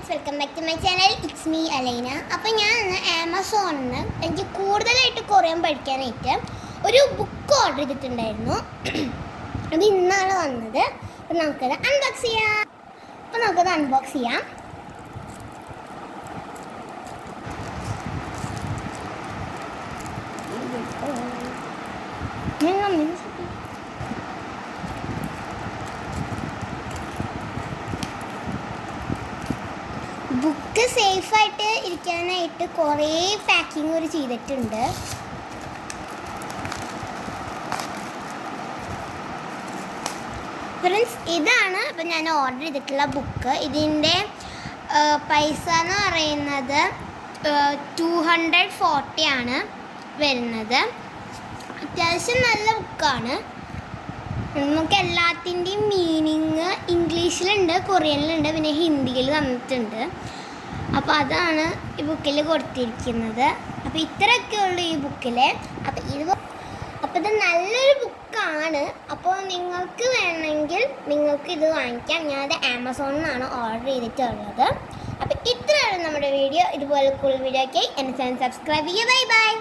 Friends, welcome back to my channel. It's me Alaina. അപ്പോൾ ഞാൻ ഇന്ന് ആമസോണിൽ നിന്ന് എനിക്ക് കൂടുതലായിട്ട് കൊറിയൻ പഠിക്കാനായിട്ട് ഒരു ബുക്ക് ഓർഡർ ചെയ്തിട്ടുണ്ടായിരുന്നു. അത് ഇന്നാണ് വന്നത്. അപ്പോൾ നമുക്കത് അൺബോക്സ് ചെയ്യാം. ബുക്ക് സേഫായിട്ട് ഇരിക്കാനായിട്ട് കുറേ പാക്കിംഗ് ഒരു ചെയ്തിട്ടുണ്ട്. ഫ്രണ്ട്സ്, ഇതാണ് അപ്പം ഞാൻ ഓർഡർ ചെയ്തിട്ടുള്ള ബുക്ക്. ഇതിൻ്റെ പൈസ എന്ന് പറയുന്നത് 240 ആണ് വരുന്നത്. അത്യാവശ്യം നല്ല ബുക്കാണ്. നമുക്ക് എല്ലാത്തിൻ്റെയും മീനിങ് ഇംഗ്ലീഷിലുണ്ട്, കൊറിയനിലുണ്ട്, പിന്നെ ഹിന്ദിയിൽ തന്നിട്ടുണ്ട്. അപ്പോൾ അതാണ് ഈ ബുക്കിൽ കൊടുത്തിരിക്കുന്നത്. അപ്പോൾ ഇത്രയൊക്കെ ഉള്ളൂ ഈ ബുക്കിൽ. അപ്പോൾ ഇത് നല്ലൊരു ബുക്കാണ്. അപ്പോൾ നിങ്ങൾക്ക് വേണമെങ്കിൽ നിങ്ങൾക്ക് ഇത് വാങ്ങിക്കാം. ഞാനത് ആമസോണിൽ നിന്നാണ് ഓർഡർ ചെയ്തിട്ടുള്ളത്. അപ്പോൾ ഇത്രയാണ് നമ്മുടെ വീഡിയോ. ഇതുപോലെ കൂടുതൽ വീഡിയോ ഒക്കെ എൻ്റെ ചാനൽ സബ്സ്ക്രൈബ് ചെയ്യുക. Bye bye.